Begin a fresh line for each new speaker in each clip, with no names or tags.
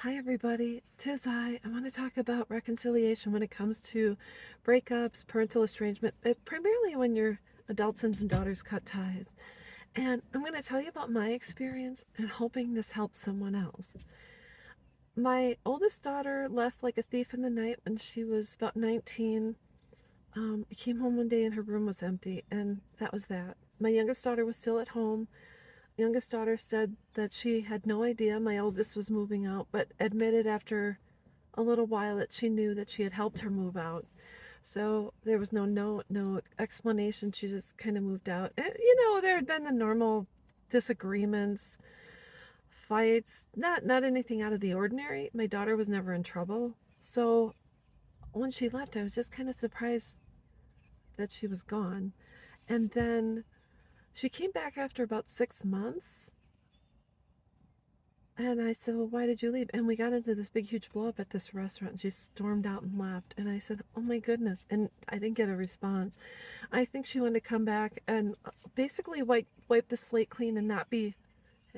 Hi everybody, tis I want to talk about reconciliation when it comes to breakups, parental estrangement, primarily when your adult sons and daughters cut ties. And I'm going to tell you about my experience and hoping this helps someone else. My oldest daughter left like a thief in the night when she was about 19. I came home one day and her room was empty, and that was that. My youngest daughter was still at home. Youngest daughter said that she had no idea my oldest was moving out, but admitted after a little while that she knew that she had helped her move out. So there was no note, no explanation. She just kind of moved out. And, there had been the normal disagreements, fights, not anything out of the ordinary. My daughter was never in trouble. So when she left, I was just kind of surprised that she was gone. And then she came back after about 6 months. And I said, well, why did you leave? And we got into this big, huge blow up at this restaurant. And she stormed out and left. And I said, oh my goodness. And I didn't get a response. I think she wanted to come back and basically wipe the slate clean and not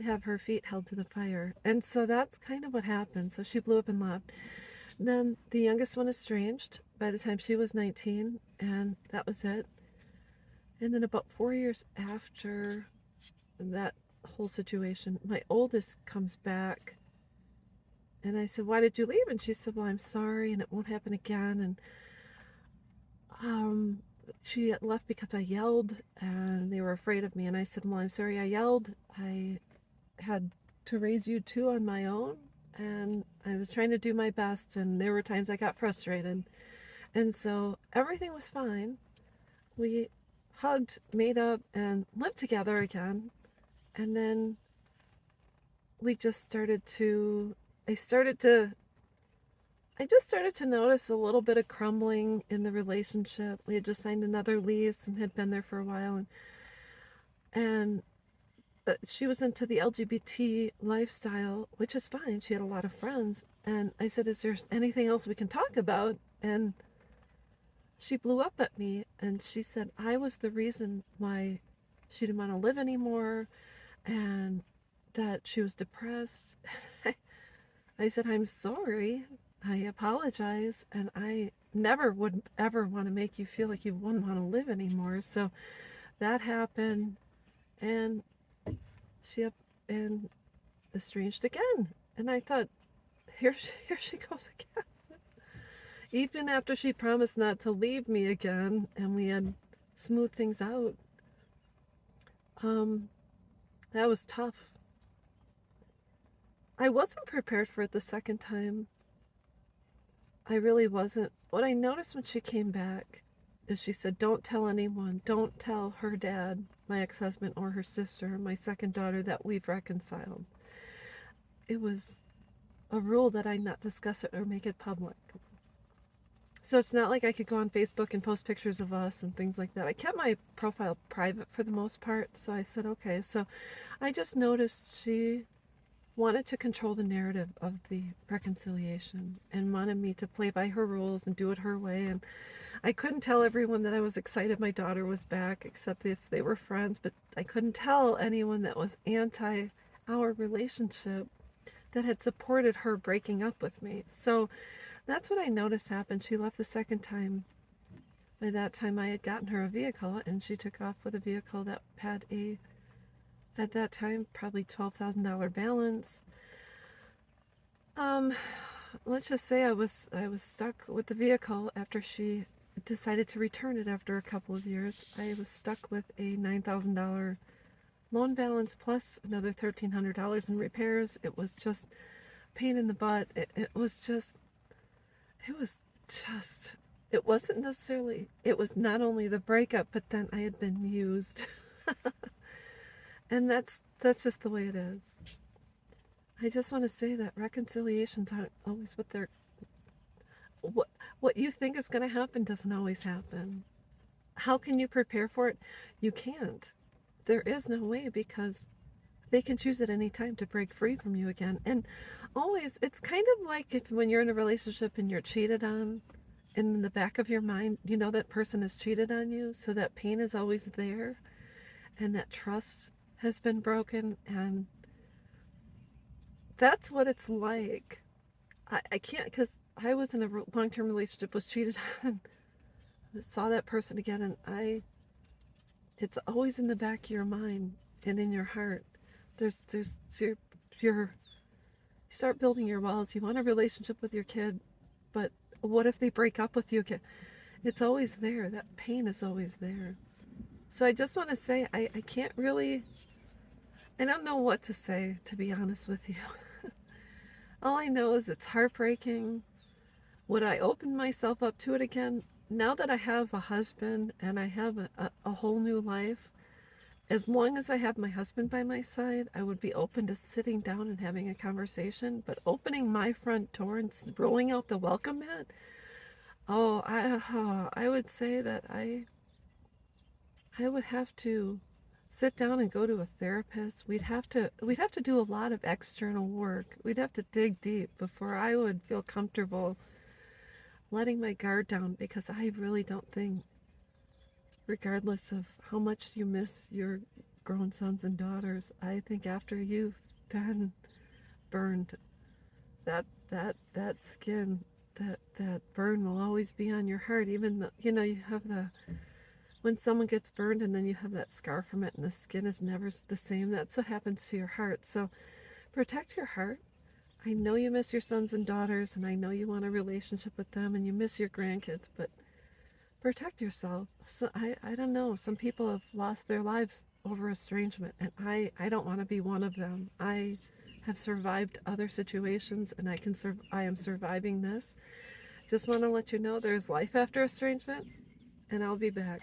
have her feet held to the fire. And so that's kind of what happened. So she blew up and left. Then the youngest one estranged by the time she was 19. And that was it. And then about 4 years after that whole situation, my oldest comes back. And I said, why did you leave? And she said, well, I'm sorry, and it won't happen again. And she had left because I yelled, and they were afraid of me. And I said, well, I'm sorry I yelled. I had to raise you two on my own, and I was trying to do my best, and there were times I got frustrated. And so everything was fine. We hugged, made up, and lived together again. And then we just started to, I started to I just started to notice a little bit of crumbling in the relationship. We had just signed another lease and had been there for a while, and she was into the LGBT lifestyle, which is fine. She had a lot of friends, and I said, "Is there anything else we can talk about?" And she blew up at me, and she said I was the reason why she didn't want to live anymore, and that she was depressed. I said, I'm sorry. I apologize. And I never would ever want to make you feel like you wouldn't want to live anymore. So that happened. And she up and estranged again. And I thought, here she goes again. Even after she promised not to leave me again and we had smoothed things out, um, that was tough. I wasn't prepared for it the second time. I really wasn't. What I noticed when she came back is she said, don't tell anyone. Don't tell her dad, my ex-husband, or her sister, my second daughter, that we've reconciled. It was a rule that I not discuss it or make it public. So it's not like I could go on Facebook and post pictures of us and things like that. I kept my profile private for the most part. So I said, okay. So I just noticed she wanted to control the narrative of the reconciliation and wanted me to play by her rules and do it her way. And I couldn't tell everyone that I was excited my daughter was back, except if they were friends, but I couldn't tell anyone that was anti our relationship that had supported her breaking up with me. So that's what I noticed happened. She left the second time. By that time, I had gotten her a vehicle, and she took off with a vehicle that had at that time, probably $12,000 balance. Um, let's just say I was stuck with the vehicle after she decided to return it after a couple of years. I was stuck with a $9,000 loan balance plus another $1,300 in repairs. It was just pain in the butt. It was just, it was just, it wasn't necessarily, it was not only the breakup, but then I had been used. And that's just the way it is. I just want to say that reconciliations aren't always what what you think is going to happen doesn't always happen. How can you prepare for it? You can't. There is no way because they can choose at any time to break free from you again. And always, it's kind of like if when you're in a relationship and you're cheated on, in the back of your mind, you know that person has cheated on you, so that pain is always there, and that trust has been broken, and that's what it's like. I can't, because I was in a long-term relationship, was cheated on, and saw that person again, and it's always in the back of your mind and in your heart. There's your you start building your walls. You want a relationship with your kid, but what if they break up with you again? It's always there. That pain is always there. So I just want to say, I can't really, I don't know what to say, to be honest with you. All I know is it's heartbreaking. Would I open myself up to it again? Now that I have a husband and I have a whole new life, as long as I have my husband by my side, I would be open to sitting down and having a conversation. But opening my front door and rolling out the welcome mat, oh, I would say that I would have to sit down and go to a therapist. We'd have to do a lot of external work. We'd have to dig deep before I would feel comfortable letting my guard down, because I really don't think, regardless of how much you miss your grown sons and daughters, I think after you've been burned, that skin, that burn will always be on your heart. Even though, you have when someone gets burned and then you have that scar from it and the skin is never the same, that's what happens to your heart. So protect your heart. I know you miss your sons and daughters, and I know you want a relationship with them, and you miss your grandkids, but protect yourself. So I don't know. Some people have lost their lives over estrangement, and I don't want to be one of them. I have survived other situations, and I am surviving this. Just want to let you know there's life after estrangement, and I'll be back.